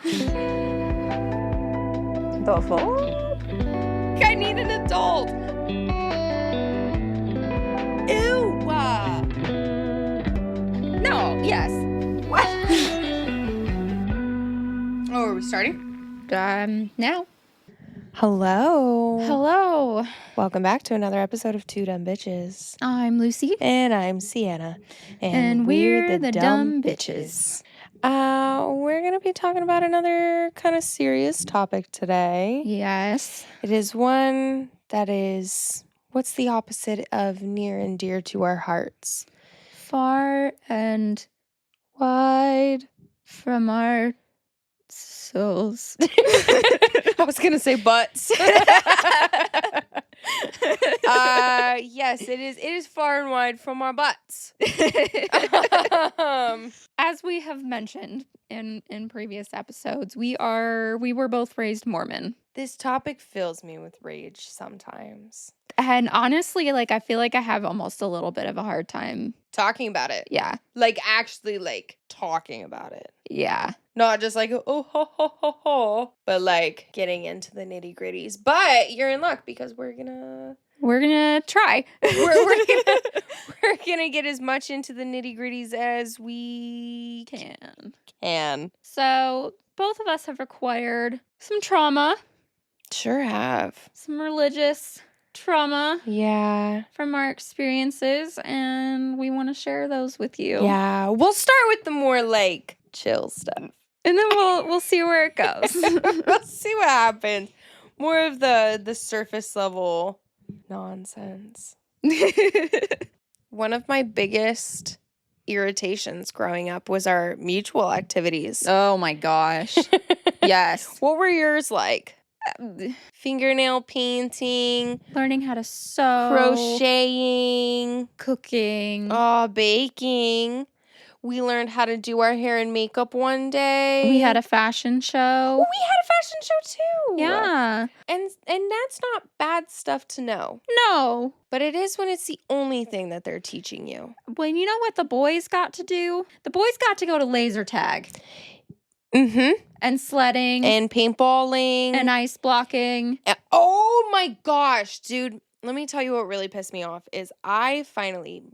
The fuck? I need an adult. Ew. No, yes. What? Oh, are we starting? Now. Hello. Hello. Welcome back to another episode of Two Dumb Bitches. I'm Lucy. And I'm Cinna. And we're the dumb bitches. We're going to be talking about another kind of serious topic today. Yes. It is one that is, what's the opposite of near and dear to our hearts? Far and Wide. from our souls. I was going to say butts. Yes, it is far and wide from our butts. As we have mentioned in previous episodes, we were both raised Mormon. This topic fills me with rage sometimes. And honestly, I feel like I have almost a little bit of a hard time. Talking about it. Yeah. Actually, talking about it. Yeah. Not just oh, ho, ho, ho, ho, but getting into the nitty gritties. But you're in luck because we're gonna try. we're gonna get as much into the nitty gritties as we can. So both of us have acquired some trauma, Sure have. some religious trauma Yeah. from our experiences, and we want to share those with you. Yeah. We'll start with the more chill stuff. And then we'll see where it goes. We'll see what happens. More of the surface level nonsense. One of my biggest irritations growing up was our mutual activities. Oh my gosh. Yes. What were yours like? Fingernail painting, Learning how to sew, crocheting, cooking. baking. We learned how to do our hair and makeup one day. We had a fashion show. Oh, we had a fashion show too. Yeah. And that's not bad stuff to know. No. But it is when it's the only thing that they're teaching you. Well, you know what the boys got to do? The boys got to go to laser tag. Mm-hmm. And sledding. And paintballing. And ice blocking. Oh my gosh, dude. Let me tell you what really pissed me off is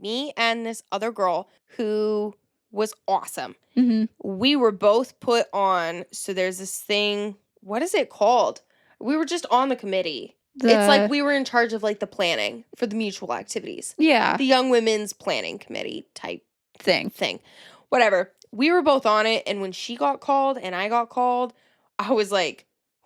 me and this other girl who was awesome. Mm-hmm. We were both put on, so there's this thing, what is it called? We were just on the committee. It's like we were in charge of the planning for the mutual activities. Yeah. The Young Women's Planning Committee type thing. Whatever. We were both on it, and when she got called and I got called, I was like,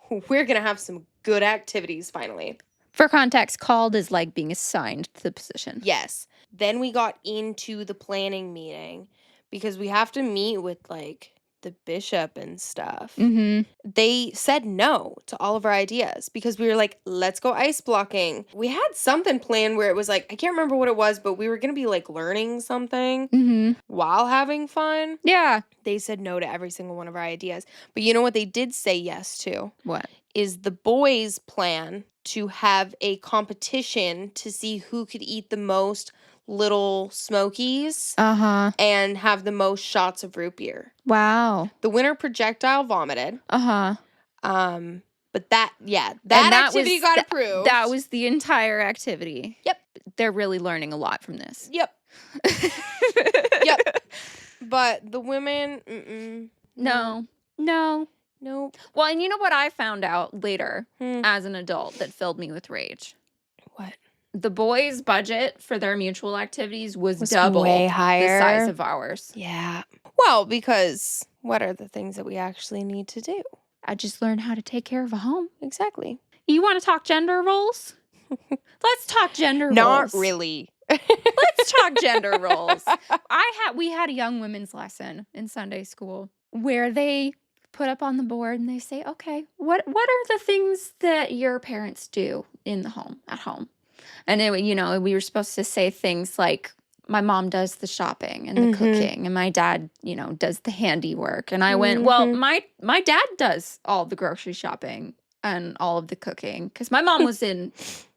we're going to have some good activities finally. For context, called is being assigned to the position. Yes. Then we got into the planning meeting because we have to meet with the bishop and stuff. Mm-hmm. They said no to all of our ideas because we were like, let's go ice blocking. We had something planned where it was I can't remember what it was, but we were going to be learning something while having fun. Yeah. They said no to every single one of our ideas. But you know what they did say yes to? What? Is the boys' plan to have a competition to see who could eat the most little Smokies and have the most shots of root beer. Wow. The winner projectile vomited. But that activity got approved. That was the entire activity. Yep. They're really learning a lot from this. Yep. Yep. But the women, No. Nope. Well, and you know what I found out later as an adult that filled me with rage? What? The boys' budget for their mutual activities was double way higher. The size of ours. Yeah. Well, because what are the things that we actually need to do? I just learned how to take care of a home. Exactly. You want to talk gender roles? Let's talk gender roles. Not really. Let's talk gender roles. We had a young women's lesson in Sunday school where they put up on the board and they say, okay, what are the things that your parents do in the home, at home? And then, we were supposed to say things like, my mom does the shopping and the cooking, and my dad, does the handiwork. And I went, well, my dad does all the grocery shopping and all of the cooking because my mom was in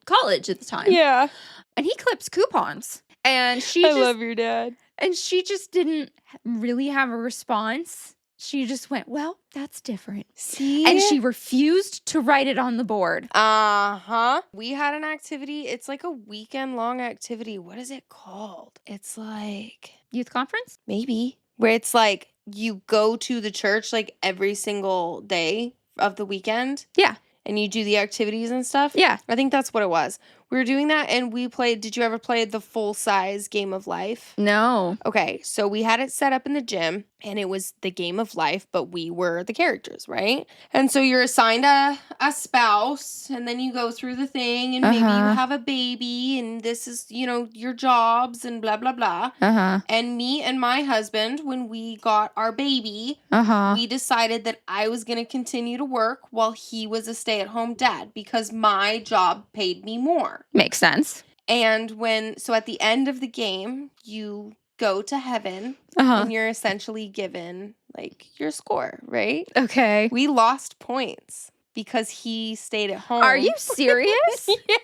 college at the time. Yeah. And he clips coupons. And I love your dad. And she just didn't really have a response She just went, well, that's different. See? And she refused to write it on the board. Uh-huh. We had an activity. It's like a weekend-long activity. What is it called? It's like... Youth conference? Maybe. Where it's like you go to the church like every single day of the weekend. Yeah. And you do the activities and stuff. Yeah. I think that's what it was. We were doing that and we played, did you ever play the full-size Game of Life? No. Okay, so we had it set up in the gym and it was the Game of Life, but we were the characters, right? And so you're assigned a spouse and then you go through the thing and maybe you have a baby and this is, you know, your jobs and blah, blah, blah. And me and my husband, when we got our baby, we decided that I was going to continue to work while he was a stay-at-home dad because my job paid me more. Makes sense. And so at the end of the game, you go to heaven and you're essentially given like your score, right? Okay. We lost points because he stayed at home. Are you serious? Yeah.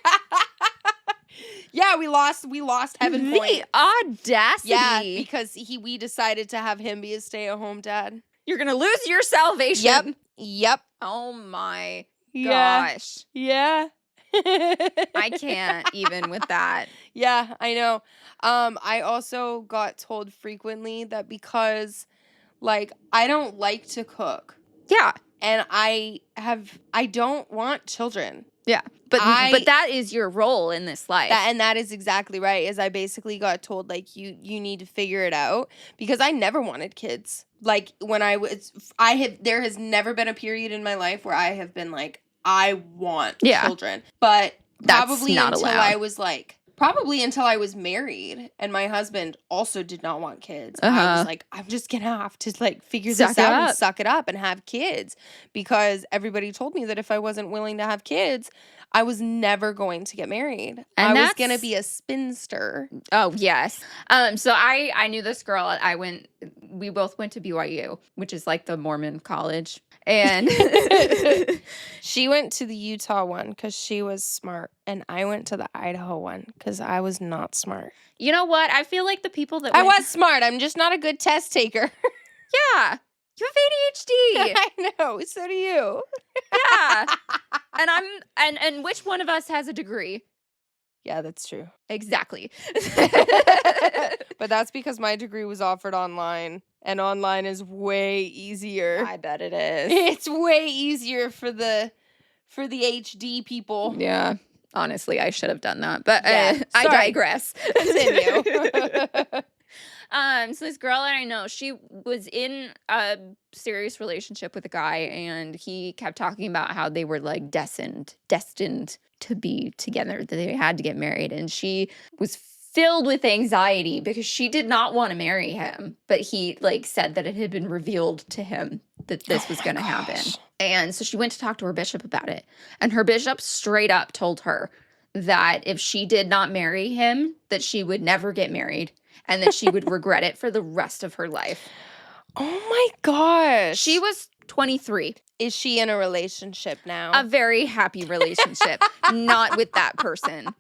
Yeah, we lost heaven points. The audacity. Yeah, because we decided to have him be a stay-at-home dad. You're going to lose your salvation. Yep. Oh my Yeah. gosh. Yeah. I can't even with that. Yeah, I know. I also got told frequently that because, like, I don't like to cook. Yeah. And I don't want children. Yeah. But that is your role in this life. That is exactly right. Is I basically got told, like, you need to figure it out because I never wanted kids. Like, when there has never been a period in my life where I have been like, I want children. But probably until I was married and my husband also did not want kids. I was like, I'm just going to have to like figure this out and suck it up and have kids because everybody told me that if I wasn't willing to have kids, I was never going to get married. And I was going to be a spinster. Oh, yes. So I knew this girl. We both went to BYU, which is like the Mormon college. And she went to the Utah one because she was smart. And I went to the Idaho one because I was not smart. You know what? I feel like the people that I was smart. I'm just not a good test taker. Yeah. You have ADHD. I know. So do you. Yeah. And which one of us has a degree? Yeah, that's true. Exactly. But that's because my degree was offered online. And online is way easier. I bet it is. It's way easier for the HD people. Yeah. Honestly, I should have done that. But I digress. Continue. So this girl that I know, she was in a serious relationship with a guy, and he kept talking about how they were like destined to be together, that they had to get married. And she was filled with anxiety because she did not want to marry him, but he like said that it had been revealed to him that this was going to happen. And so she went to talk to her bishop about it. And her bishop straight up told her that if she did not marry him, that she would never get married and that she would regret it for the rest of her life. Oh my gosh. She was 23. Is she in a relationship now? A very happy relationship, not with that person.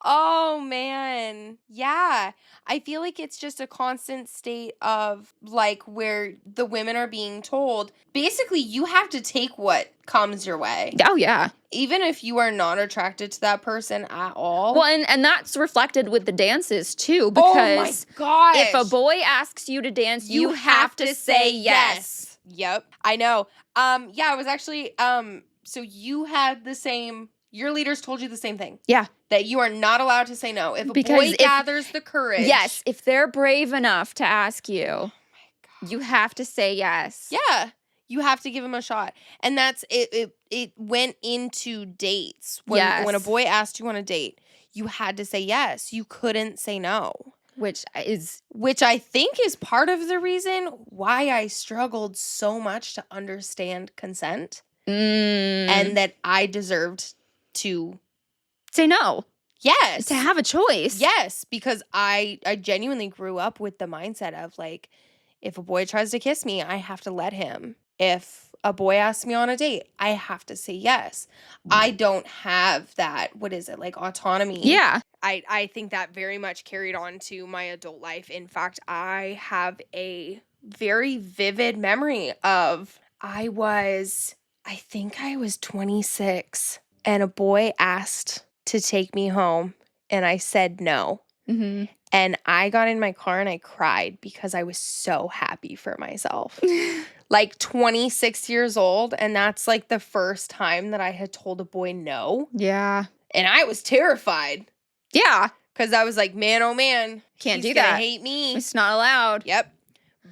Oh, man. Yeah. I feel like it's just a constant state of, like, where the women are being told, basically, you have to take what comes your way. Oh, yeah. Even if you are not attracted to that person at all. Well, and that's reflected with the dances, too, because if a boy asks you to dance, you have to say yes. Yep. I know. Yeah, I was actually, so you had the same... Your leaders told you the same thing. Yeah. That you are not allowed to say no. If a boy gathers the courage. Yes. If they're brave enough to ask you, you have to say yes. Yeah. You have to give him a shot. And that's it. It went into dates. When a boy asked you on a date, you had to say yes. You couldn't say no. Which I think is part of the reason why I struggled so much to understand consent. And that I deserved to say no. Yes. To have a choice. Yes, because I genuinely grew up with the mindset of like, if a boy tries to kiss me, I have to let him. If a boy asks me on a date, I have to say yes. I don't have that, like autonomy. Yeah. I think that very much carried on to my adult life. In fact, I have a very vivid memory of I think I was 26 and a boy asked to take me home and I said no. Mm-hmm. And I got in my car and I cried because I was so happy for myself. Like 26 years old, and that's like the first time that I had told a boy no. Yeah. And I was terrified. Yeah. Because I was like, man, oh man. Can't he's do gonna that. hate me. It's not allowed. Yep.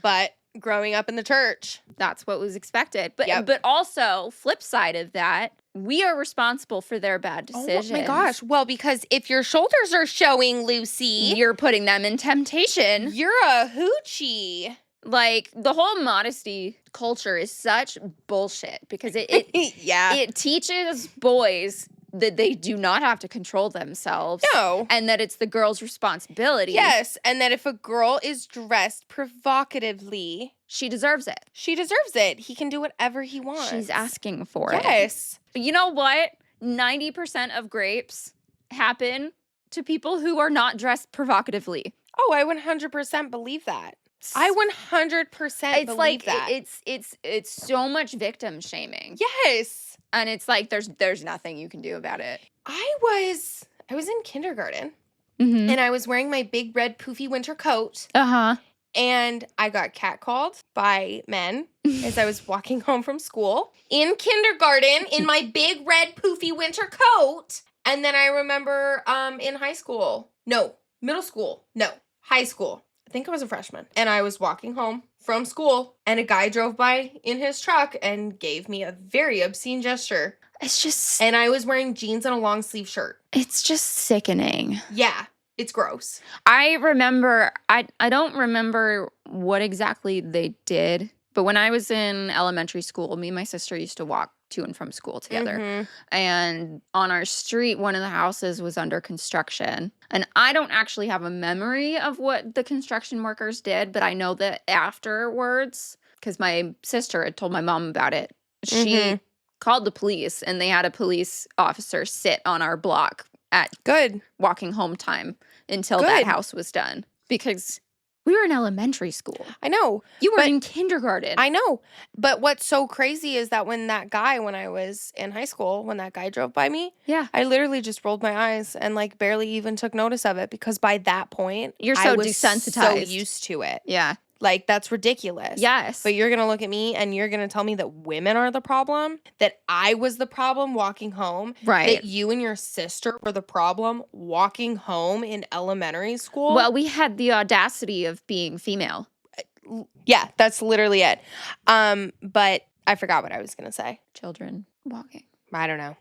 But growing up in the church. That's what was expected. But Yep. but also, flip side of that, we are responsible for their bad decisions. Oh my gosh. Well, because if your shoulders are showing, Lucy, You're putting them in temptation. you're a hoochie. Like, the whole modesty culture is such bullshit because it Yeah. it teaches boys that they do not have to control themselves. No. And that it's the girl's responsibility. Yes. And that if a girl is dressed provocatively, She deserves it. she deserves it. He can do whatever he wants. She's asking for it. Yes. But you know what? 90% of grapes happen to people who are not dressed provocatively. Oh, I 100% believe that. I 100% It's believe like that. it's so much victim shaming. Yes. And it's like there's nothing you can do about it. I was in kindergarten Mm-hmm. and I was wearing my big red poofy winter coat Uh-huh. and I got catcalled by men as I was walking home from school in kindergarten in my big red poofy winter coat. And then I remember in high school, high school. I think I was a freshman. And I was walking home from school and a guy drove by in his truck and gave me a very obscene gesture. It's just And I was wearing jeans and a long sleeve shirt. it's just sickening. Yeah, it's gross. I remember I don't remember what exactly they did, but when I was in elementary school, me and my sister used to walk to and from school together. Mhm. And on our street, one of the houses was under construction. And I don't actually have a memory of what the construction workers did, but I know that afterwards, because my sister had told my mom about it, she Mhm. called the police and they had a police officer sit on our block at Good. walking home time until that Good. house was done. Because we were in elementary school. I know. You were But- in kindergarten. I know. But what's so crazy is that when I was in high school, when that guy drove by me, yeah. I literally just rolled my eyes and like barely even took notice of it because by that point, You're I so was so desensitized. used to it. Yeah. Like, that's ridiculous. Yes. But you're going to look at me and you're going to tell me that women are the problem, that I was the problem walking home, right. that you and your sister were the problem walking home in elementary school. Well, we had the audacity of being female. Yeah, that's literally it. But I forgot what I was going to say. Children walking. I don't know.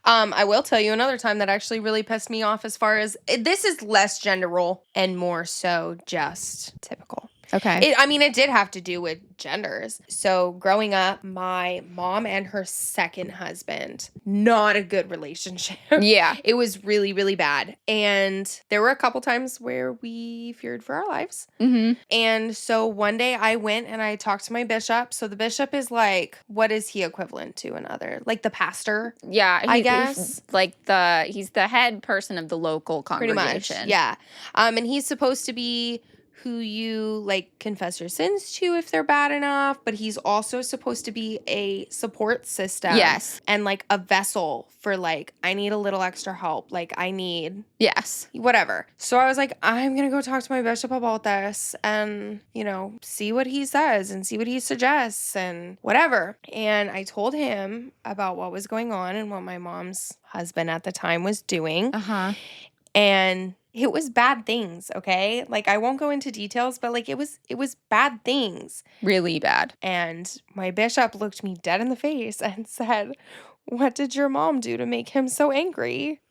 I will tell you another time that actually really pissed me off as far as this is less gender role and more so just typical. Okay. It did have to do with genders. So growing up, my mom and her second husband, not a good relationship. Yeah. It was really, really bad. And there were a couple times where we feared for our lives. Mm-hmm. And so one day I went and I talked to my bishop. So the bishop is like, what is he equivalent to another? Like the pastor? Yeah. I he's guess. like he's the head person of the local Pretty congregation. much. Yeah. And he's supposed to be who you like confess your sins to if they're bad enough, but he's also supposed to be a support system. Yes. And like a vessel for like, I need a little extra help. Like I need Yes. whatever. So I was like, I'm going to go talk to my bishop about this and, see what he says and see what he suggests and whatever. And I told him about what was going on and what my mom's husband at the time was doing. Uh-huh. And it was bad things, okay? Like I won't go into details, but like it was bad things. Really bad. And my bishop looked me dead in the face and said, "What did your mom do to make him so angry?"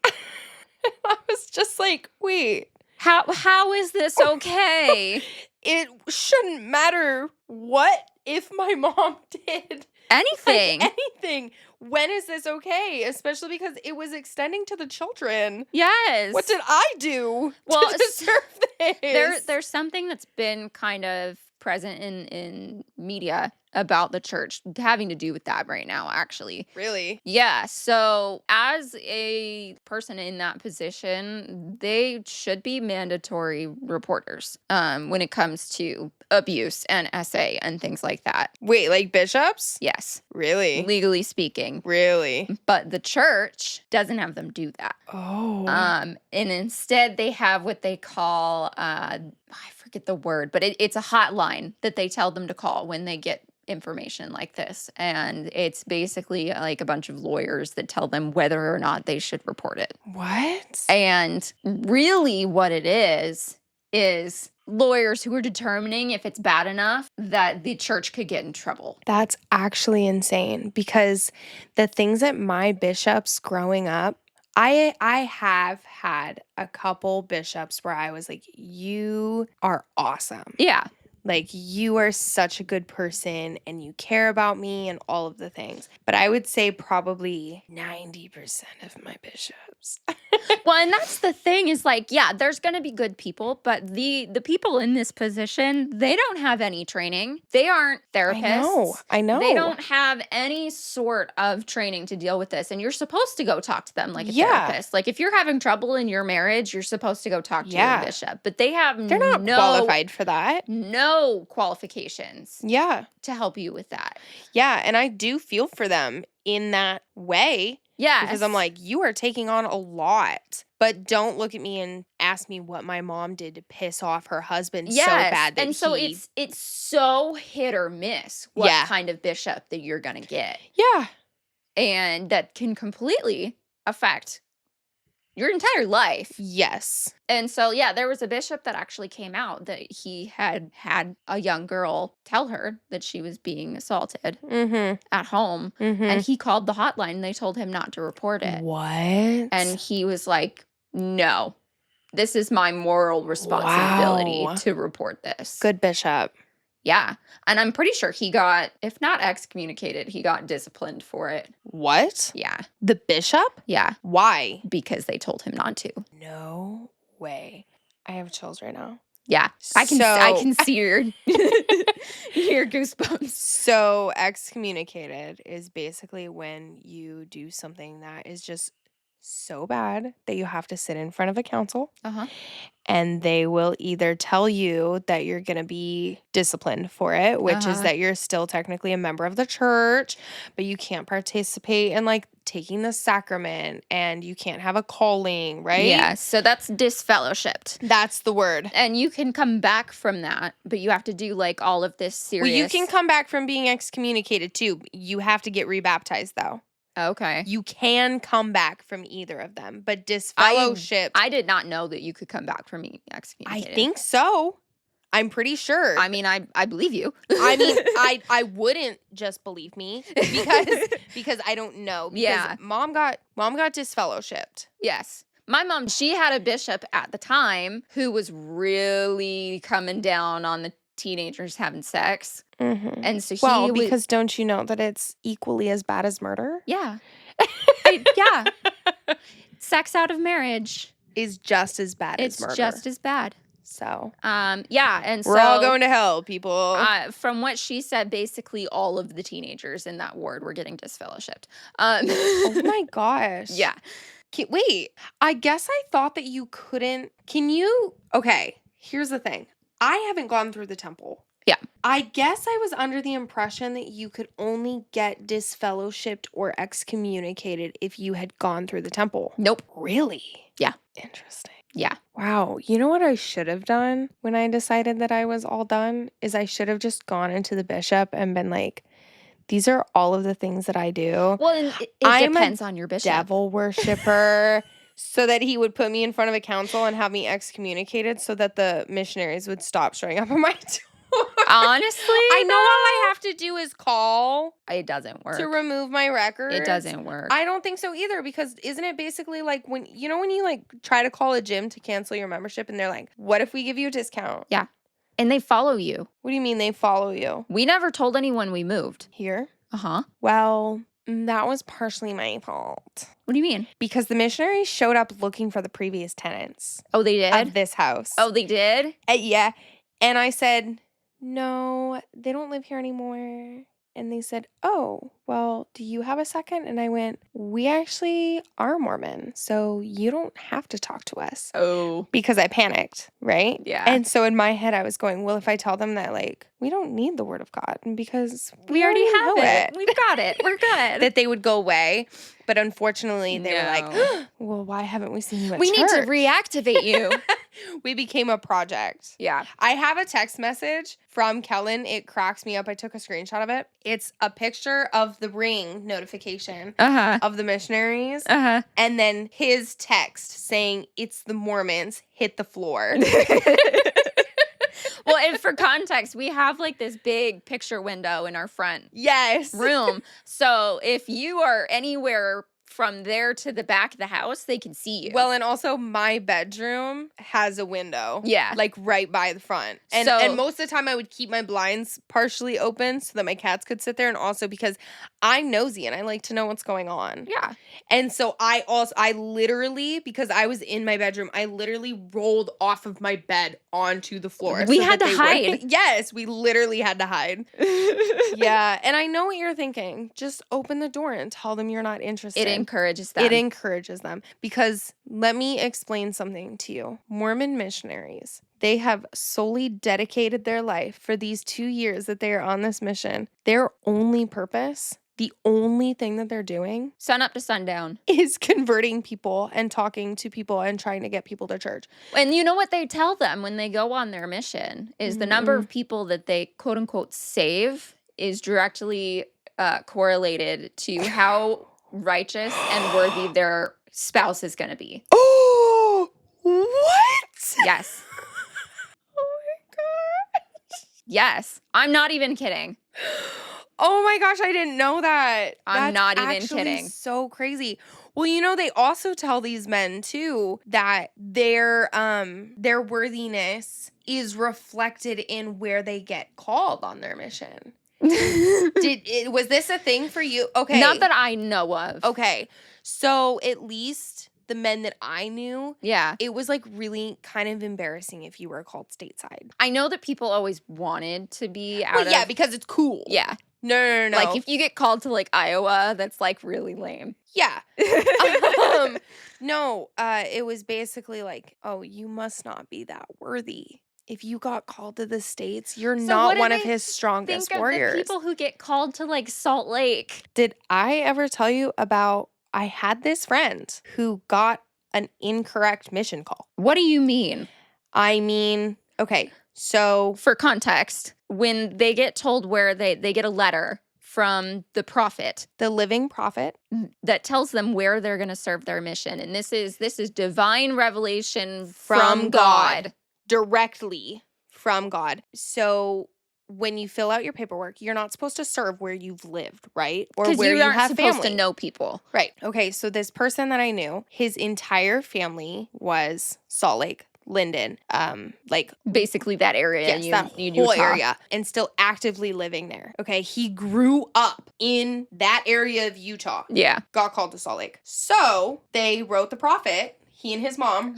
I was just like, "Wait, How is this okay? it shouldn't matter what if my mom did Anything. like, anything. When is this okay? Especially because it was extending to the children. Yes. What did I do Well, to deserve this? There's something that's been kind of present in media about the church having to do with that right now, actually. Really? Yeah. So as a person in that position, they should be mandatory reporters when it comes to abuse and SA and things like that. Wait, like bishops? Yes. Really? Legally speaking. Really? But the church doesn't have them do that. Oh. And instead they have what they call, I forget the word, but it's a hotline that they tell them to call when they get information like this. And it's basically like a bunch of lawyers that tell them whether or not they should report it. What? And really what it is lawyers who are determining if it's bad enough that the church could get in trouble. That's actually insane, because the things that my bishops growing up, I have had a couple bishops where I was like, you are awesome. Yeah. Like, you are such a good person and you care about me and all of the things. But I would say probably 90% of my bishops. Well, and that's the thing is like, yeah, there's going to be good people, but the people in this position, they don't have any training. They aren't therapists. I know. They don't have any sort of training to deal with this. And you're supposed to go talk to them like a therapist. Like if you're having trouble in your marriage, you're supposed to go talk to your bishop. But they're not qualified for that. No qualifications. Yeah. To help you with that. Yeah. And I do feel for them in that way. Yeah. Because I'm like, you are taking on a lot. But don't look at me and ask me what my mom did to piss off her husband so bad that and so it's so hit or miss what kind of bishop that you're going to get. Yeah. And that can completely affect your entire life. Yes. And so, yeah, there was a bishop that actually came out that he had a young girl tell her that she was being assaulted at home. And he called the hotline and they told him not to report it. What? And he was like, no, this is my moral responsibility to report this. Good bishop. Yeah. And I'm pretty sure he got, if not excommunicated, he got disciplined for it. What? Yeah. The bishop? Yeah. Why? Because they told him not to. No way. I have chills right now. Yeah. I can see your your goosebumps. So excommunicated is basically when you do something that is just so bad that you have to sit in front of a council. And they will either tell you that you're going to be disciplined for it, which is that you're still technically a member of the church, but you can't participate in like taking the sacrament and you can't have a calling, right? Yeah, so that's disfellowshipped. That's the word. And you can come back from that, but you have to do like all of this serious. Well, you can come back from being excommunicated too. You have to get rebaptized though. Okay. You can come back from either of them, but disfellowship. I did not know that you could come back from being excommunicated. I think so. I'm pretty sure. I mean, I believe you. I mean, I wouldn't just believe me because I don't know. Because mom got disfellowshipped. Yes. My mom, she had a bishop at the time who was really coming down on the teenagers having sex. And so because don't you know that it's equally as bad as murder? Yeah. Sex out of marriage is just as bad as murder. It's just as bad. So, and we're all going to hell, people. From what she said, basically all of the teenagers in that ward were getting disfellowshipped. Oh my gosh. Yeah. Wait, I guess I thought that you couldn't. Okay, here's the thing. I haven't gone through the temple. Yeah. I guess I was under the impression that you could only get disfellowshipped or excommunicated if you had gone through the temple. Nope. Really? Yeah. Interesting. Yeah. Wow. You know what I should have done when I decided that I was all done? Is I should have just gone into the bishop and been like, these are all of the things that I do. Well, it depends on your bishop. Devil worshiper. So that he would put me in front of a council and have me excommunicated so that the missionaries would stop showing up at my door. Honestly, I know all I have to do is call. It doesn't work. To remove my records. It doesn't work. I don't think so either, because isn't it basically like when you like try to call a gym to cancel your membership and they're like, what if we give you a discount? Yeah. And they follow you. What do you mean they follow you? We never told anyone we moved. Here? Uh-huh. Well, that was partially my fault. What do you mean? Because the missionaries showed up looking for the previous tenants. Oh, they did? Of this house. Oh, they did? Yeah. And I said, no, they don't live here anymore. And they said, oh, well, do you have a second? And I went, we actually are Mormon, so you don't have to talk to us. Oh. Because I panicked, right? Yeah. And so in my head, I was going, well, if I tell them that, like, we don't need the word of God because We already have know it. We've got it. We're good. that they would go away. But unfortunately, they were like, No. well, why haven't we seen you at We need to church? reactivate you. We became a project. Yeah. I have a text message from Kellen. It cracks me up. I took a screenshot of it. It's a picture of the ring notification Uh-huh. of the missionaries. Uh-huh. And then his text saying, it's the Mormons, hit the floor. Well, and for context, we have like this big picture window in our front Yes. room. So if you are anywhere from there to the back of the house, they can see you. Well, and also my bedroom has a window. Yeah. Like right by the front. And So- and most of the time I would keep my blinds partially open so that my cats could sit there, and also because I'm nosy and I like to know what's going on. Yeah. And so I literally, because I was in my bedroom, I literally rolled off of my bed onto the floor. We so had that to they hide. wouldn't- Yes, we literally had to hide. Yeah, and I know what you're thinking. Just open the door and tell them you're not interested. It encourages them. It encourages them. Because let me explain something to you. Mormon missionaries, they have solely dedicated their life for these 2 years that they are on this mission. Their only purpose, the only thing that they're doing, Sun up to sundown. is converting people and talking to people and trying to get people to church. And you know what they tell them when they go on their mission is the number of people that they quote unquote save is directly correlated to how righteous and worthy their spouse is going to be. Oh, what? Yes. Oh my God. Yes. I'm not even kidding. Oh my gosh, I didn't know that. I'm That's not even actually kidding. So crazy. Well, you know, they also tell these men too that their worthiness is reflected in where they get called on their mission. Was this a thing for you? Okay. Not that I know of. Okay. So at least the men that I knew, Yeah. it was like really kind of embarrassing if you were called stateside. I know that people always wanted to be out Well, yeah, of... because it's cool. Yeah. No. Like if you get called to like Iowa, that's like really lame. Yeah. No, it was basically like, oh, you must not be that worthy. If you got called to the States, you're So not what do one of they his strongest Think of warriors. the people who get called to like Salt Lake. Did I ever tell you about, I had this friend who got an incorrect mission call. What do you mean? I mean, okay, so For context, when they get told where they get a letter from the prophet the living prophet, that tells them where they're going to serve their mission, and this is divine revelation From from God. God. directly from God. So when you fill out your paperwork, you're not supposed to serve where you've lived, right? Or Because where you aren't have supposed family. to know people. Right. Okay, so this person that I knew, his entire family was Salt Lake, Linden, like Basically that area. yes, that whole Utah. area, and still actively living there. Okay, he grew up in that area of Utah. Yeah. Got called to Salt Lake. So they wrote the prophet. He and his mom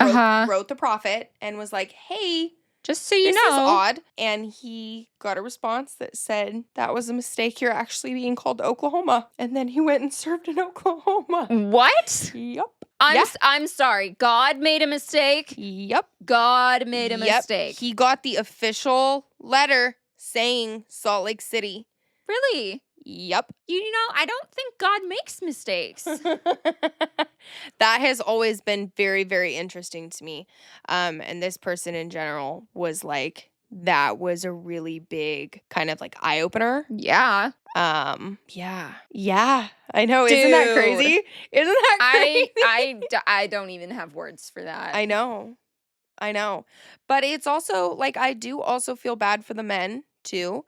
wrote the prophet and was like, hey, Just so you this is know. odd. And he got a response that said, that was a mistake. You're actually being called to Oklahoma. And then he went and served in Oklahoma. What? Yep. I'm sorry. God made a mistake. Yep. God made a mistake. He got the official letter saying Salt Lake City. Really? Yep. You know, I don't think God makes mistakes. That has always been very, very interesting to me. And this person in general was like, that was a really big kind of like eye opener. Yeah. Yeah. I know. Isn't that Dude. crazy? Isn't that crazy? I don't even have words for that. I know. But it's also like, I do also feel bad for the men too,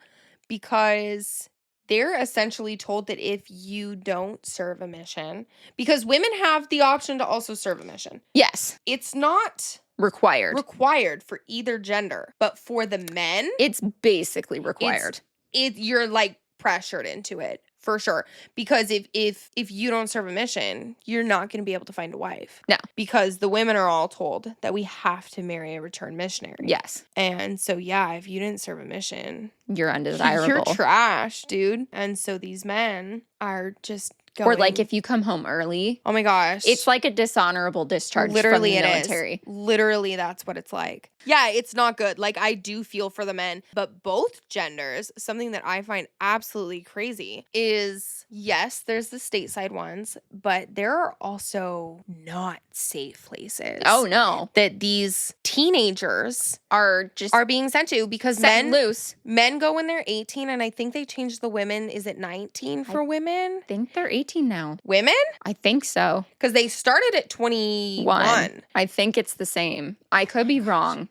because they're essentially told that if you don't serve a mission, because women have the option to also serve a mission. Yes. It's not Required. for either gender, but for the men, It's basically required. you're like pressured into it. For sure. Because if you don't serve a mission, you're not going to be able to find a wife. No. Because the women are all told that we have to marry a returned missionary. Yes. And so, yeah, if you didn't serve a mission, You're undesirable. you're trash, dude. And so these men are just going. Or like if you come home early. Oh my gosh. It's like a dishonorable discharge Literally from the it military. is. Literally, that's what it's like. Yeah, it's not good. Like, I do feel for the men, but both genders, something that I find absolutely crazy is, yes, there's the stateside ones, but there are also not safe places. Oh, no. That these teenagers Are being sent to because set loose. men go when they're 18, and I think they changed the women. Is it 19 for women? I think they're 18 now. Women? I think so. Because they started at 21. I think it's the same. I could be wrong.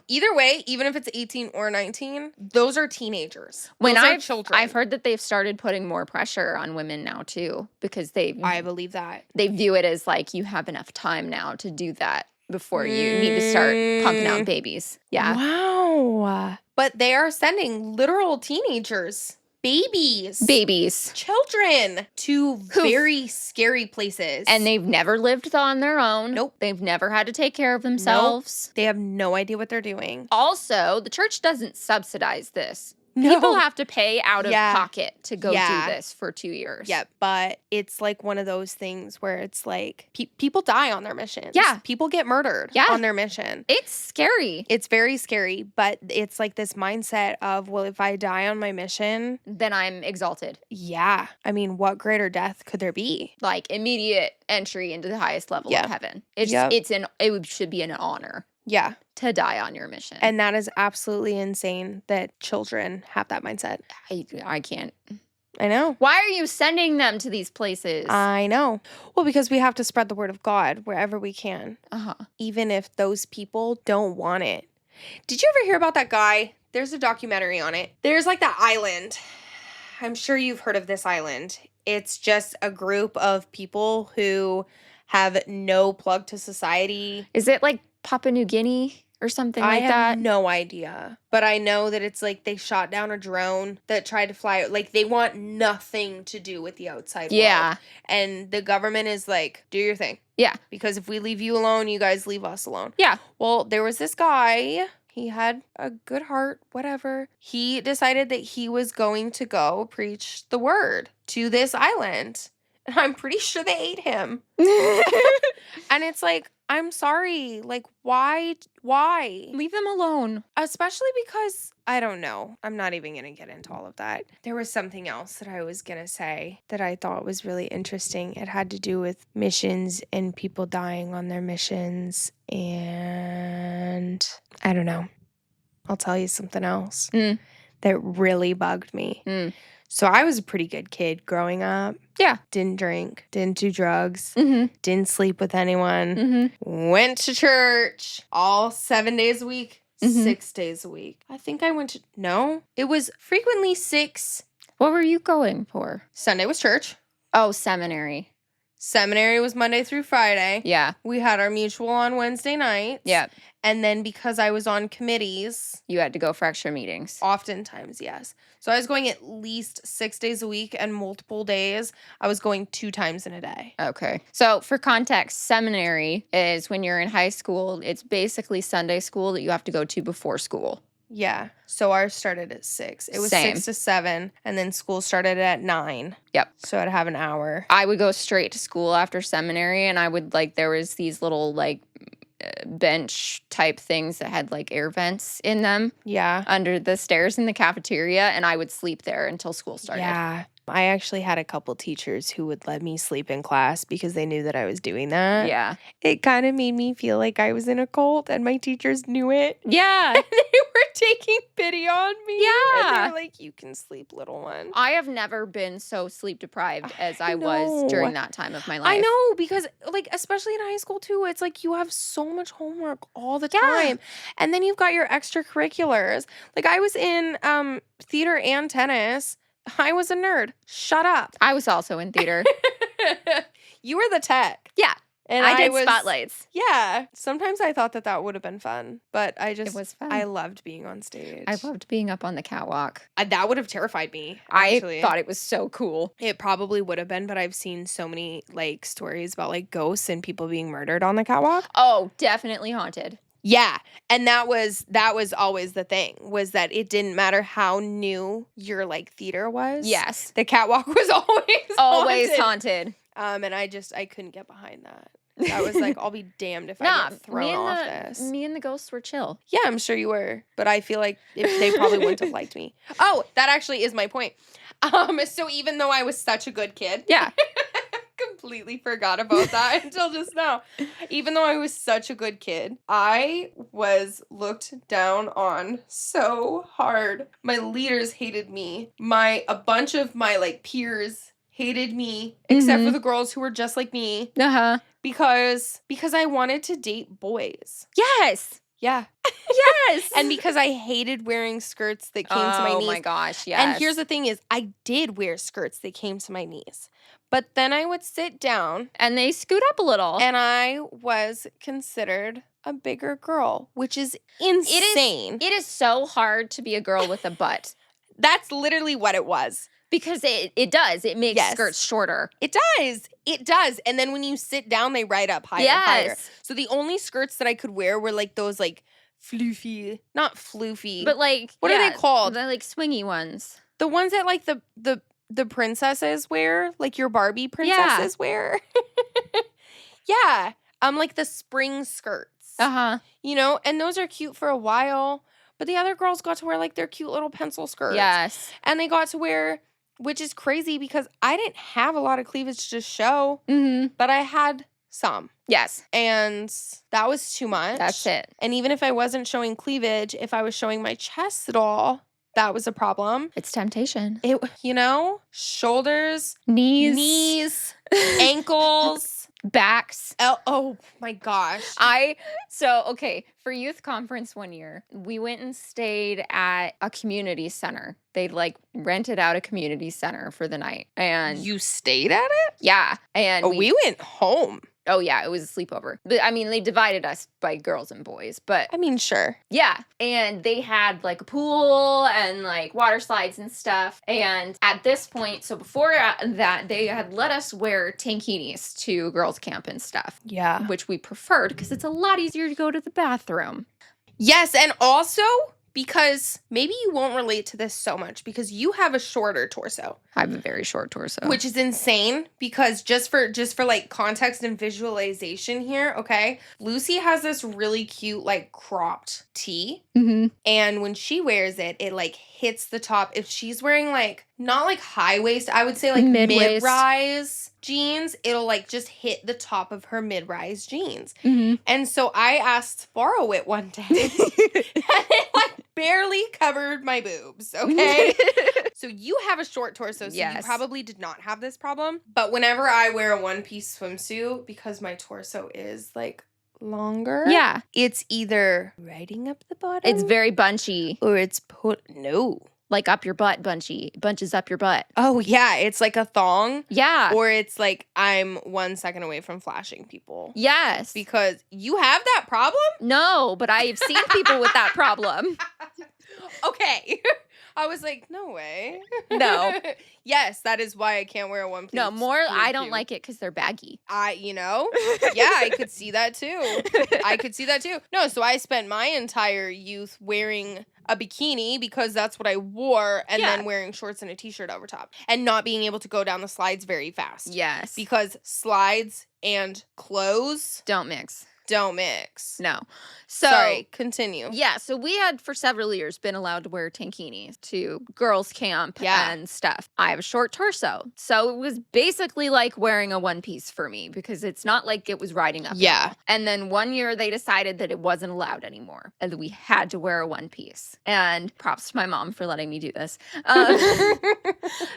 Either way, even if it's 18 or 19, those are teenagers. When Those are children. I've heard that they've started putting more pressure on women now too, because I believe that. they view it as like you have enough time now to do that before you need to start pumping out babies. Yeah. Wow. But they are sending literal teenagers, babies, children to very scary places. And they've never lived on their own. Nope. They've never had to take care of themselves. They have no idea what they're doing. Also, the church doesn't subsidize this. No. People have to pay out of Yeah. pocket to go Yeah. do this for 2 years. Yeah, but it's like one of those things where it's like people die on their missions. Yeah. People get murdered Yeah. on their mission. It's scary. It's very scary, but it's like this mindset of, well, if I die on my mission, Then I'm exalted. yeah. I mean, what greater death could there be? Like immediate entry into the highest level Yeah. of heaven. It should be an honor Yeah. to die on your mission. And that is absolutely insane that children have that mindset. I can't. I know. Why are you sending them to these places? I know. Well, because we have to spread the word of God wherever we can, Uh-huh. even if those people don't want it. Did you ever hear about that guy? There's a documentary on it. There's like that island. I'm sure you've heard of this island. It's just a group of people who have no plug to society. Is it like Papua New Guinea or something I like have that? no idea. But I know that it's like they shot down a drone that tried to fly. Like, they want nothing to do with the outside Yeah. world. And the government is like, do your thing. Yeah. Because if we leave you alone, you guys leave us alone. Yeah. Well, there was this guy. He had a good heart, whatever. He decided that he was going to go preach the word to this island. And I'm pretty sure they ate him. And it's like, I'm sorry. Like, why? Leave them alone. Especially because, I don't know. I'm not even going to get into all of that. There was something else that I was going to say that I thought was really interesting. It had to do with missions and people dying on their missions. And I don't know. I'll tell you something else that really bugged me. So I was a pretty good kid growing up. Yeah. Didn't drink, didn't do drugs, Mm-hmm. didn't sleep with anyone, Mm-hmm. went to church all 7 days a week, Mhm. 6 days a week. I think I went to, no, it was frequently 6. What were you going for? Sunday was church. Oh, seminary. Seminary was Monday through Friday. Yeah. We had our mutual on Wednesday nights. Yeah. And then because I was on committees, You had to go for extra meetings. oftentimes, yes. So I was going at least 6 days a week, and multiple days I was going 2 times in a day. Okay. So for context, seminary is when you're in high school. It's basically Sunday school that you have to go to before school. Yeah. So ours started at 6. It was Same. 6 to 7, and then school started at 9. Yep. So I'd have an hour. I would go straight to school after seminary, and I would there was these little bench type things that had air vents in them Yeah. under the stairs in the cafeteria, and I would sleep there until school started. Yeah. I actually had a couple teachers who would let me sleep in class because they knew that I was doing that. Yeah. It kind of made me feel like I was in a cult, and my teachers knew it. Yeah. And they were taking pity on me. And they Yeah. were like, you can sleep, little one. I have never been so sleep deprived as I I was during know. that time of my life. I know, because especially in high school too, it's like you have so much homework all the Yeah. time. And then you've got your extracurriculars. Like, I was in theater and tennis. I was a nerd. Shut up. I was also in theater. You were the tech. Yeah. And I did spotlights. Yeah. Sometimes I thought that would have been fun, but It was fun. I loved being on stage. I loved being up on the catwalk. That would have terrified me, actually. I thought it was so cool. It probably would have been, but I've seen so many, like, stories about, like, ghosts and people being murdered on the catwalk. Oh, definitely haunted. Yeah. And that was always the thing, was that it didn't matter how new your, like, theater was. Yes. The catwalk was Always haunted. And I couldn't get behind that. I was like, I'll be damned if I get thrown off this. Me and the ghosts were chill. Yeah, I'm sure you were. But I feel like they probably wouldn't have liked me. Oh, that actually is my point. So even though I was such a good kid. Yeah. Completely forgot about that until just now. Even though I was such a good kid, I was looked down on so hard. My leaders hated me. A bunch of my, like, peers hated me, except for the girls who were just like me. Uh-huh. Because I wanted to date boys. Yes. Yeah. Yes. And because I hated wearing skirts that came to my knees. Oh my gosh, yes. And here's the thing is, I did wear skirts that came to my knees. But then I would sit down. And they scoot up a little. And I was considered a bigger girl, which is insane. It is so hard to be a girl with a butt. That's literally what it was. Because it does. It makes skirts shorter. It does. It does. And then when you sit down, they ride up higher. So the only skirts that I could wear were, like, those, like, floofy, not floofy. But, like, what are they called? The, like, swingy ones. The ones that, like, the princesses wear, like your Barbie princesses wear. Yeah. Like the spring skirts. Uh-huh. You know, and those are cute for a while. But the other girls got to wear, like, their cute little pencil skirts. Yes. And they got to wear, which is crazy because I didn't have a lot of cleavage to show, but I had some. Yes. And that was too much. That's it. And even if I wasn't showing cleavage, if I was showing my chest at all, that was a problem. It's temptation. Shoulders, knees, ankles, backs. Oh my gosh. Okay, for youth conference one year, we went and stayed at a community center. They'd, like, rented out a community center for the night. And you stayed at it? Yeah. And we went home. Oh, yeah, it was a sleepover. But, I mean, they divided us by girls and boys, but... I mean, sure. Yeah, and they had, like, a pool and, like, water slides and stuff. And at this point, so before that, they had let us wear tankinis to girls' camp and stuff. Yeah. Which we preferred, because it's a lot easier to go to the bathroom. Yes, and also... because maybe you won't relate to this so much because you have a shorter torso. I have a very short torso. Which is insane because just for like context and visualization here, okay? Lucy has this really cute, like, cropped tee. And when she wears it, it, like, hits the top. If she's wearing, like, not like high waist, I would say like mid-rise jeans, it'll, like, just hit the top of her mid-rise jeans. And so I asked to borrow it one day. And it, like, barely covered my boobs, okay? So you have a short torso, so you probably did not have this problem. But whenever I wear a one-piece swimsuit, because my torso is, like, longer, it's either riding up the bottom. It's very bunchy. Or it's like up your butt bunches up your butt. Oh, yeah. It's like a thong. Yeah. Or it's like I'm 1 second away from flashing people. Yes. Because you have that problem? No, but I've seen people with that problem. Okay. I was like, no way. No. Yes, that is why I can't wear a one piece. No, I don't like it because they're baggy. Yeah, I could see that too. No, so I spent my entire youth wearing a bikini because that's what I wore, and then wearing shorts and a t-shirt over top, and not being able to go down the slides very fast. Yes. Because slides and clothes don't mix. No. So, sorry, continue. Yeah, so we had for several years been allowed to wear tankinis to girls' camp and stuff. I have a short torso, so it was basically like wearing a one-piece for me because it's not like it was riding up. Yeah. And then one year they decided that it wasn't allowed anymore and that we had to wear a one-piece. And props to my mom for letting me do this.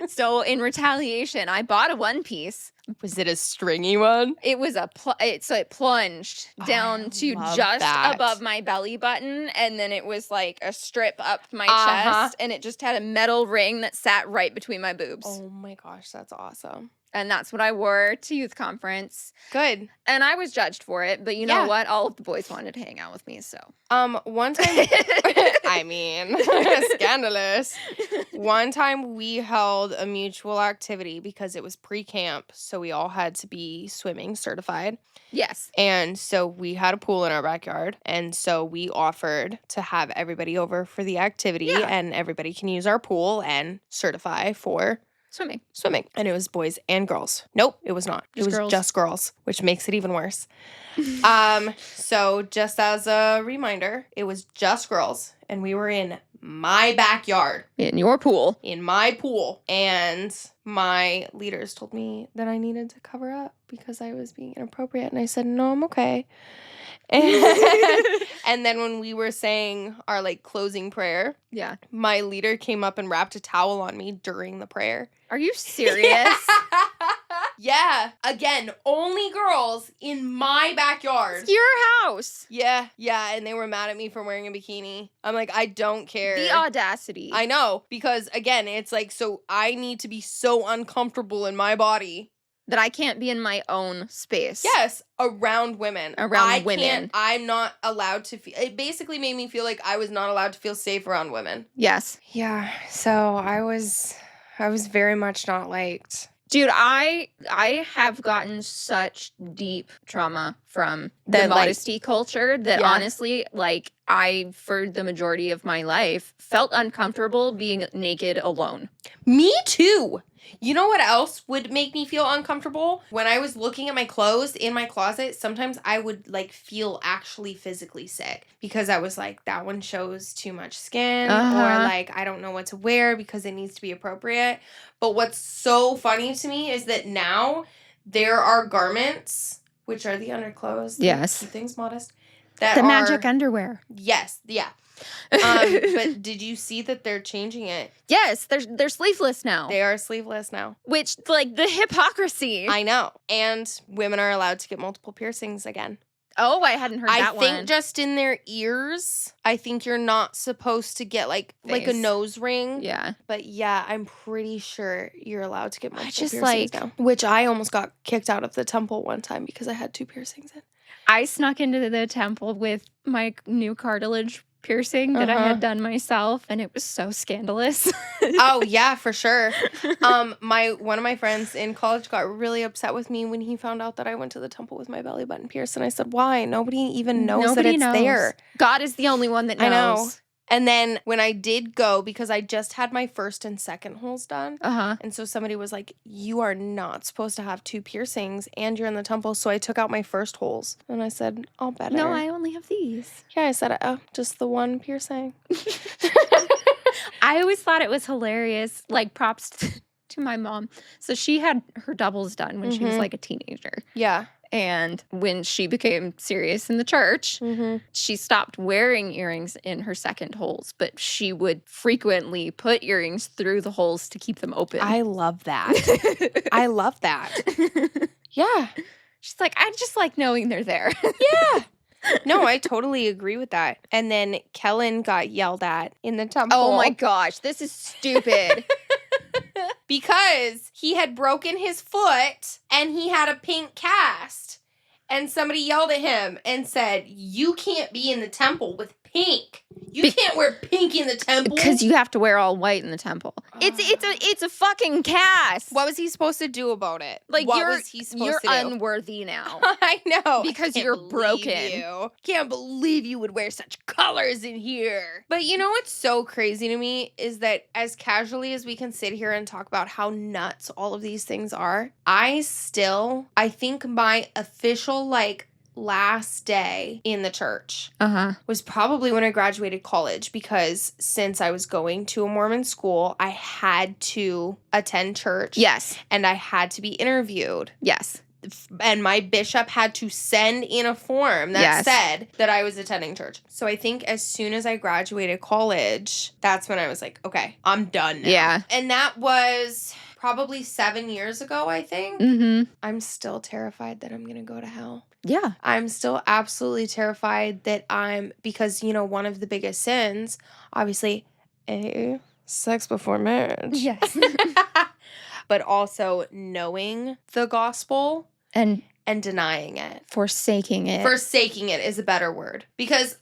So in retaliation, I bought a one-piece. Was it a stringy one? It was so it plunged down to just above my belly button, and then it was like a strip up my chest, and it just had a metal ring that sat right between my boobs. Oh my gosh, that's awesome. And that's what I wore to youth conference. Good. And I was judged for it, but you know what? All of the boys wanted to hang out with me, so. One time, I mean, scandalous. One time we held a mutual activity because it was pre-camp, so we all had to be swimming certified. Yes. And so we had a pool in our backyard, and so we offered to have everybody over for the activity, and everybody can use our pool and certify for swimming. And it was boys and girls. Nope, it was not. It was just girls, which makes it even worse. So just as a reminder, it was just girls, and we were in my backyard. In your pool. In my pool. And my leaders told me that I needed to cover up because I was being inappropriate, and I said, no, I'm okay. And then when we were saying our, like, closing prayer, my leader came up and wrapped a towel on me during the prayer. Are you serious? Yeah. Again, only girls in my backyard. It's your house. Yeah. And they were mad at me for wearing a bikini. I'm like, I don't care. The audacity. I know. Because, again, it's like, so I need to be so uncomfortable in my body that I can't be in my own space. Yes, around women. I'm not allowed to feel. It basically made me feel like I was not allowed to feel safe around women. Yes. Yeah. So I was very much not liked. Dude, I have gotten such deep trauma from the modesty culture that honestly, like, I, for the majority of my life, felt uncomfortable being naked alone. Me too. You know what else would make me feel uncomfortable? When I was looking at my clothes in my closet, sometimes I would, like, feel actually physically sick because I was like, that one shows too much skin, or, like, I don't know what to wear because it needs to be appropriate. But what's so funny to me is that now there are garments, which are the underclothes. Yes. Keep things modest. That the magic underwear. Yes. Yeah. But did you see that they're changing it? Yes, they're sleeveless now. They are sleeveless now. Which, like, the hypocrisy. I know. And women are allowed to get multiple piercings again. Oh, I hadn't heard that one. I think just in their ears. I think you're not supposed to get, like a nose ring. Yeah. But yeah, I'm pretty sure you're allowed to get multiple piercings like, now. Which I almost got kicked out of the temple one time because I had 2 piercings in. I snuck into the temple with my new cartilage piercing that I had done myself, and it was so scandalous. Oh yeah, for sure. One of my friends in college got really upset with me when he found out that I went to the temple with my belly button pierced, and I said, "Why? Nobody even knows that it's there. God is the only one that knows." I know. And then when I did go, because I just had my first and second holes done, and so somebody was like, you are not supposed to have 2 piercings, and you're in the temple. So I took out my first holes, and I said, I'll bet No, I only have these. Yeah, I said, oh, just the one piercing. I always thought it was hilarious, like, props to my mom. So she had her doubles done when she was, like, a teenager. Yeah. And when she became serious in the church, she stopped wearing earrings in her second holes, but she would frequently put earrings through the holes to keep them open. I love that. I love that. Yeah. She's like, I just like knowing they're there. Yeah. No, I totally agree with that. And then Kellen got yelled at in the temple. Oh my gosh, this is stupid. Because he had broken his foot and he had a pink cast. And somebody yelled at him and said, you can't be in the temple with pink. You can't wear pink in the temple. Because you have to wear all white in the temple. It's a fucking cast. What was he supposed to do about it? Like, what was he supposed to do? You're unworthy now. I know. Because you're broken. Can't believe you would wear such colors in here. But you know what's so crazy to me is that as casually as we can sit here and talk about how nuts all of these things are, I think my official, like, last day in the church was probably when I graduated college, because since I was going to a Mormon school, I had to attend church. Yes. And I had to be interviewed. Yes. And my bishop had to send in a form that said that I was attending church. So I think as soon as I graduated college, that's when I was like, okay, I'm done now. Yeah. And that was probably 7 years ago, I think. I'm still terrified that I'm going to go to hell. Yeah. I'm still absolutely terrified that because, you know, one of the biggest sins, obviously, sex before marriage. Yes. but also knowing the gospel And and denying it. forsaking it. Forsaking it is a better word. Because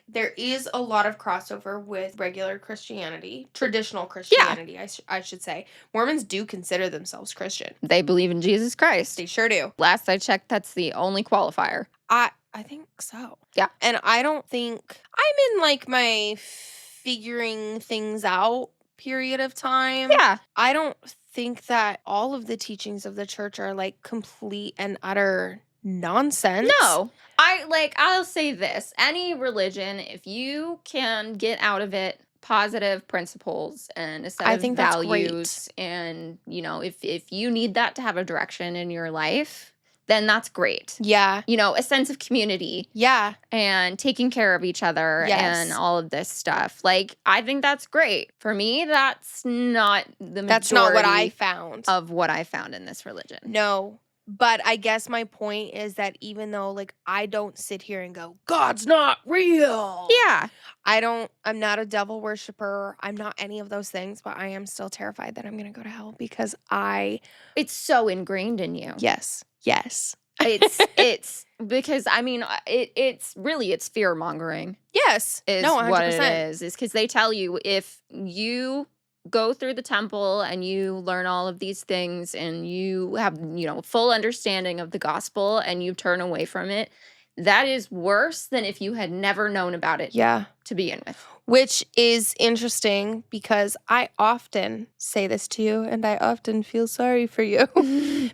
there is a lot of crossover with regular Christianity, traditional Christianity, I should say. Mormons do consider themselves Christian. They believe in Jesus Christ. They sure do. Last I checked, that's the only qualifier. I think so. Yeah. And I don't think I'm in like my figuring things out period of time. Yeah. I don't think that all of the teachings of the church are like complete and utter nonsense. No. I'll say this. Any religion, if you can get out of it positive principles and a set of think that's values, and if you need that to have a direction in your life, then that's great. Yeah. A sense of community. Yeah. And taking care of each other and all of this stuff. I think that's great. For me, that's not the majority. That's not what I found. Of what I found in this religion. No. But I guess my point is that even though I don't sit here and go, God's not real. Yeah. I'm not a devil worshiper. I'm not any of those things, but I am still terrified that I'm going to go to hell because it's so ingrained in you. Yes. It's because it's fear mongering. Yes. Is no, 100%. what it is because they tell you if you go through the temple and you learn all of these things and you have full understanding of the gospel and you turn away from it, that is worse than if you had never known about it to begin with. Which is interesting because I often say this to you and I often feel sorry for you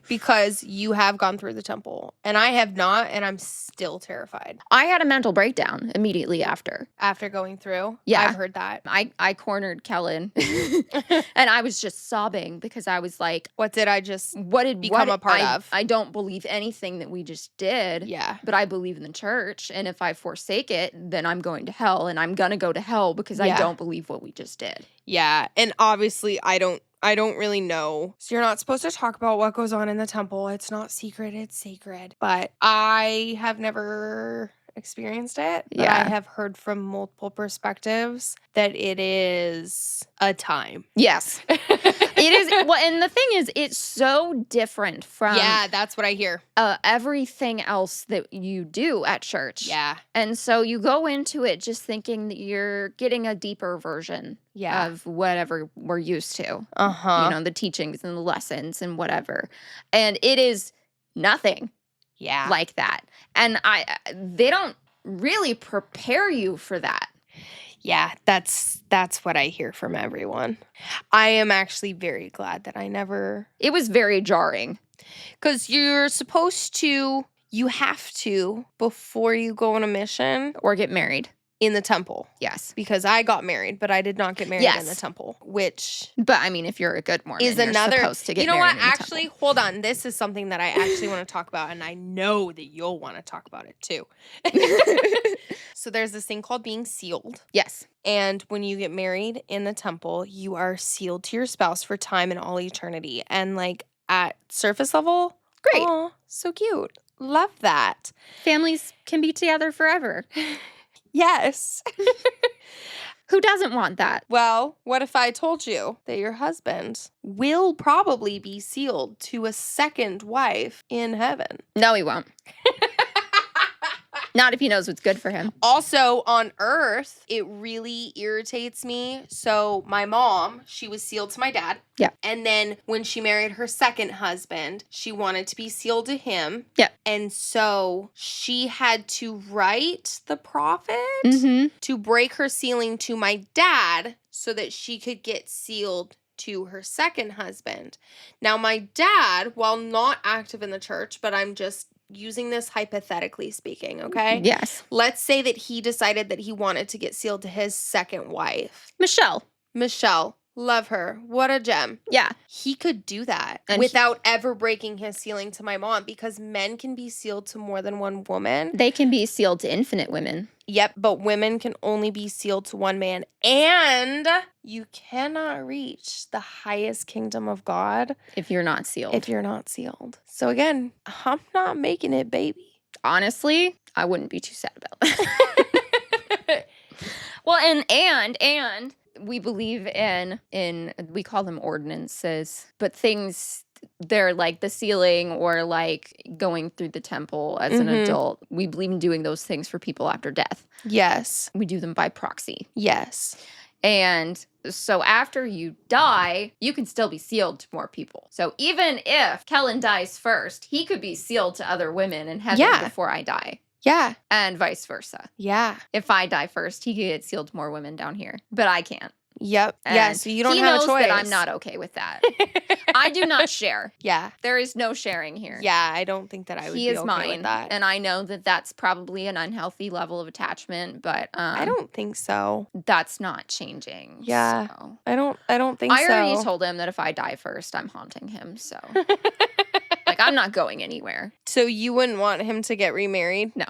because you have gone through the temple and I have not, and I'm still terrified. I had a mental breakdown immediately after. After going through? Yeah. I've heard that. I cornered Kellen and I was just sobbing because I was like, what did become a part of? I don't believe anything that we just did. Yeah. But I believe in the church, and if I forsake it, then I'm going to hell, and I'm going to go to hell because I don't believe what we just did. Yeah, and obviously I don't really know. So you're not supposed to talk about what goes on in the temple. It's not secret, it's sacred. But I have never experienced it. But I have heard from multiple perspectives that it is a time. Yes. It is. Well, and the thing is, it's so different from that's what I hear. Everything else that you do at church. Yeah. And so you go into it just thinking that you're getting a deeper version of whatever we're used to. The teachings and the lessons and whatever. And it is nothing like that. And they don't really prepare you for that. Yeah, that's what I hear from everyone. I am actually very glad that I never... It was very jarring. Because you have to, before you go on a mission... Or get married. In the temple. Yes. Because I got married, but I did not get married in the temple, which... But, I mean, if you're a good Mormon, you're supposed to get married. You know what? Actually, hold on. This is something that I actually want to talk about, and I know that you'll want to talk about it, too. So there's this thing called being sealed. Yes. And when you get married in the temple, you are sealed to your spouse for time and all eternity. And, at surface level... Great. Aw, so cute. Love that. Families can be together forever. Yes. Who doesn't want that? Well, what if I told you that your husband will probably be sealed to a second wife in heaven? No, he won't. Not if he knows what's good for him. Also, on earth, it really irritates me. So my mom, she was sealed to my dad. Yeah. And then when she married her second husband, she wanted to be sealed to him. Yeah. And so she had to write the prophet to break her sealing to my dad so that she could get sealed to her second husband. Now, my dad, while not active in the church, but I'm just using this hypothetically speaking, okay? Yes. Let's say that he decided that he wanted to get sealed to his second wife. Michelle. Love her. What a gem. Yeah. He could do that without ever breaking his sealing to my mom because men can be sealed to more than one woman. They can be sealed to infinite women. Yep, but women can only be sealed to one man. And you cannot reach the highest kingdom of God if you're not sealed. So again, I'm not making it, baby. Honestly, I wouldn't be too sad about that. Well, and we believe in we call them ordinances, but things they're like the sealing or like going through the temple as an adult. We believe in doing those things for people after death. Yes. We do them by proxy. Yes. And so after you die, you can still be sealed to more people. So even if Kellen dies first, he could be sealed to other women in heaven before I die. Yeah. And vice versa. Yeah. If I die first, he could get sealed to more women down here. But I can't. Yep. And so you don't have a choice. He knows that I'm not okay with that. I do not share. Yeah. There is no sharing here. Yeah, I don't think that I would be okay with that. And I know that that's probably an unhealthy level of attachment, but I don't think so. That's not changing. Yeah. So. I don't think so. I already told him that if I die first, I'm haunting him, so like I'm not going anywhere. So you wouldn't want him to get remarried? No.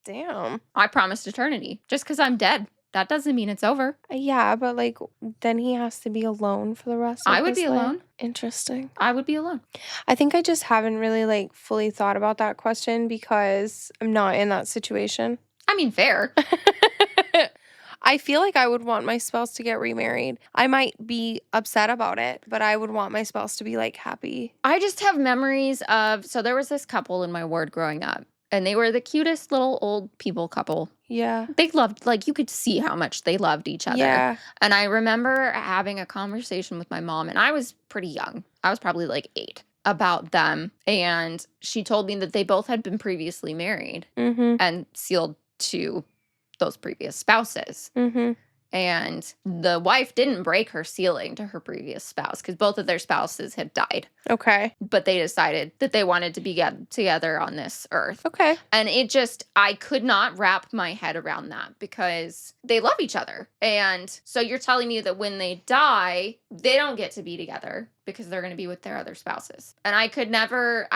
Damn. I promised eternity. Just because I'm dead, that doesn't mean it's over. Yeah, but like then he has to be alone for the rest of his life. I would be alone. Interesting. I would be alone. I think I just haven't really like fully thought about that question because I'm not in that situation. I mean, fair. I feel like I would want my spouse to get remarried. I might be upset about it, but I would want my spouse to be like happy. I just have memories of, so there was this couple in my ward growing up, and they were the cutest little old people couple. Yeah. They loved, like, you could see how much they loved each other. Yeah. And I remember having a conversation with my mom, and I was pretty young. I was probably like 8, about them. And she told me that they both had been previously married and sealed to those previous spouses. And the wife didn't break her sealing to her previous spouse because both of their spouses had died. Okay. But they decided that they wanted to be together on this earth. Okay. And it just, I could not wrap my head around that because they love each other. And so you're telling me that when they die, they don't get to be together because they're going to be with their other spouses. And I could never,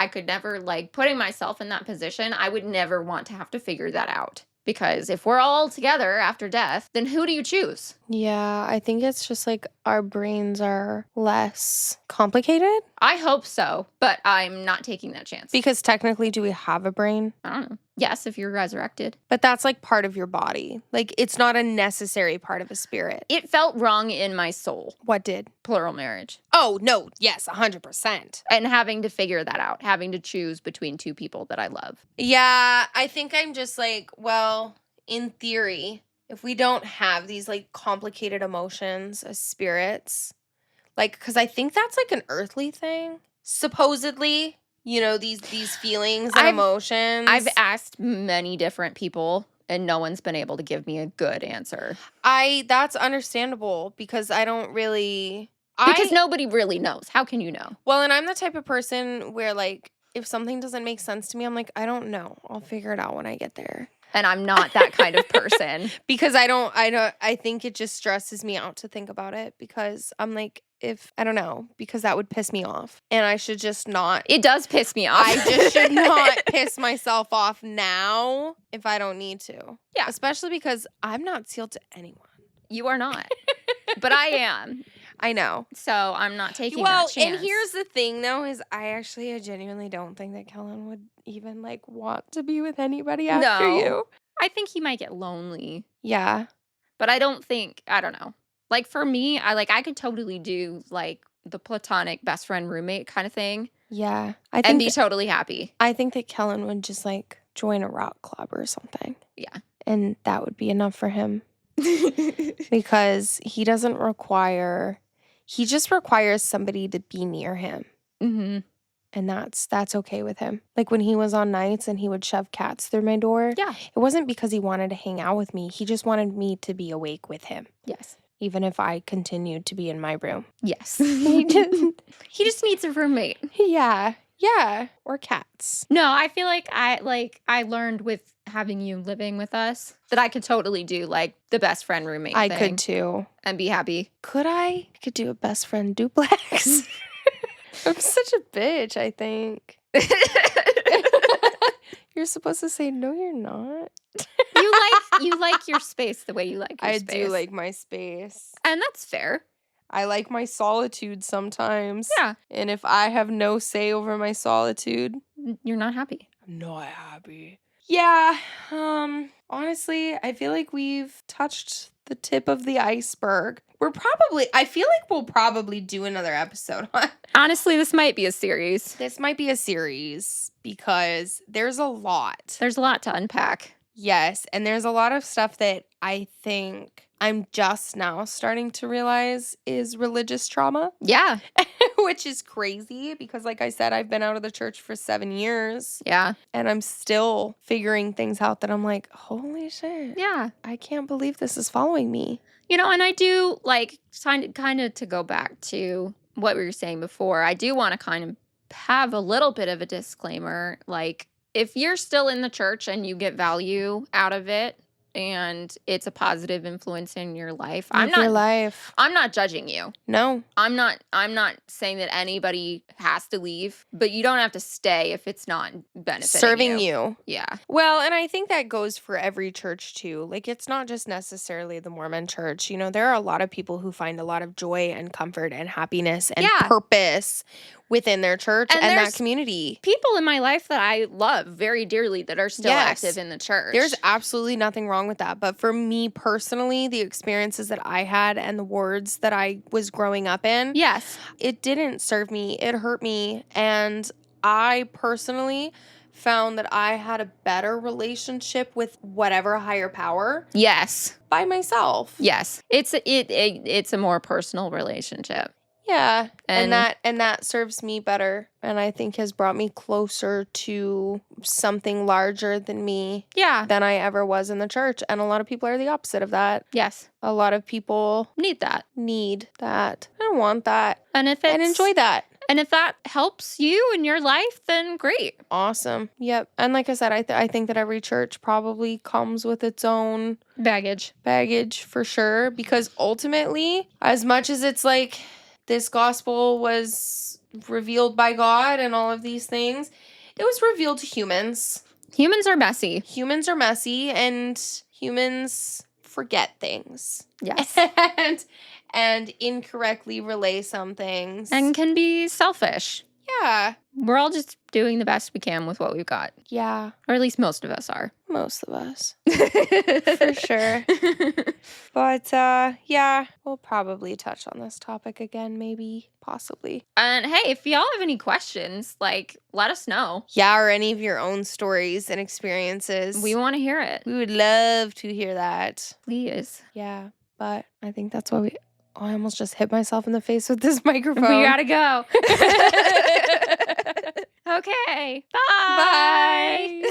like, putting myself in that position, I would never want to have to figure that out. Because if we're all together after death, then who do you choose? Yeah, I think it's just like our brains are less complicated. I hope so, but I'm not taking that chance. Because technically, do we have a brain? I don't know. Yes, if you're resurrected. But that's like part of your body. Like, it's not a necessary part of a spirit. It felt wrong in my soul. What did? Plural marriage. Oh, no. Yes, 100%. And having to figure that out. Having to choose between two people that I love. Yeah, I think I'm just like, well, in theory, if we don't have these like complicated emotions as spirits, like, because I think that's like an earthly thing. Supposedly, you know, these feelings and emotions. I've asked many different people and no one's been able to give me a good answer. That's understandable because I don't really... Because nobody really knows. How can you know? Well, and I'm the type of person where like, if something doesn't make sense to me, I'm like, I don't know. I'll figure it out when I get there. And I'm not that kind of person. Because I think it just stresses me out to think about it because I'm like, because that would piss me off. And I should just not. It does piss me off. I just should not piss myself off now if I don't need to. Yeah. Especially because I'm not sealed to anyone. You are not. But I am. I know. So I'm not taking that chance. And here's the thing, though, is I genuinely don't think that Kellen would even, like, want to be with anybody after you. I think he might get lonely. Yeah. But I don't know. Like, for me, I could totally do, like, the platonic best friend roommate kind of thing. Yeah. And be totally happy. I think that Kellen would just, like, join a rock club or something. Yeah. And that would be enough for him. Because he just requires somebody to be near him. Mm-hmm. And that's okay with him. Like when he was on nights and he would shove cats through my door. Yeah. It wasn't because he wanted to hang out with me. He just wanted me to be awake with him. Yes. Even if I continued to be in my room. Yes. He just needs a roommate. Yeah. Yeah. Or cats. No, I feel like I learned with having you living with us that I could totally do like the best friend roommate I thing. could too. And be happy. Could I? I could do a best friend duplex. I'm such a bitch, I think. You're supposed to say, no, you're not. You like your space the way you like your space. I do like my space. And that's fair. I like my solitude sometimes. Yeah. And if I have no say over my solitude, you're not happy. I'm not happy. Yeah. Honestly, I feel like we've touched the tip of the iceberg. I feel like we'll probably do another episode on. Honestly, this might be a series. This might be a series because there's a lot. There's a lot to unpack. Yes, and there's a lot of stuff that I think I'm just now starting to realize is religious trauma. Yeah. Which is crazy because, like I said, I've been out of the church for 7 years. Yeah. And I'm still figuring things out that I'm like, holy shit. Yeah. I can't believe this is following me. You know, and I do, like, kind of to go back to what we were saying before, I do want to kind of have a little bit of a disclaimer. Like, if you're still in the church and you get value out of it and it's a positive influence in your life, I'm not judging you. No. I'm not saying that anybody has to leave, but you don't have to stay if it's not benefiting serving you. Yeah. Well, and I think that goes for every church too. Like, it's not just necessarily the Mormon church. You know, there are a lot of people who find a lot of joy and comfort and happiness and purpose within their church and that community. People in my life that I love very dearly that are still active in the church. There's absolutely nothing wrong with that. But for me personally, the experiences that I had and the wards that I was growing up in, it didn't serve me. It hurt me. And I personally found that I had a better relationship with whatever higher power. Yes. By myself. Yes. It's a more personal relationship. Yeah, and that serves me better, and I think has brought me closer to something larger than me than I ever was in the church. And a lot of people are the opposite of that. Yes. A lot of people need that. I don't want that. And enjoy that. And if that helps you in your life, then great. Awesome. Yep. And like I said, I think that every church probably comes with its own baggage for sure, because ultimately, as much as it's like this gospel was revealed by God and all of these things, it was revealed to humans. Humans are messy. And humans forget things. Yes. and incorrectly relay some things. And can be selfish. Yeah. We're all just doing the best we can with what we've got. Yeah. Or at least most of us are. Most of us. For sure. But, yeah, we'll probably touch on this topic again, maybe, possibly. And hey, if y'all have any questions, like, let us know. Yeah, or any of your own stories and experiences. We want to hear it. We would love to hear that. Please. Yeah, but I think that's why I almost just hit myself in the face with this microphone. We gotta go. Okay. Bye.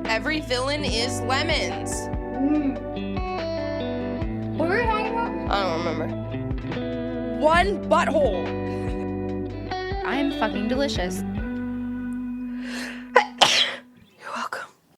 Every villain is lemons. What were we talking about? I don't remember. One butthole. I'm fucking delicious.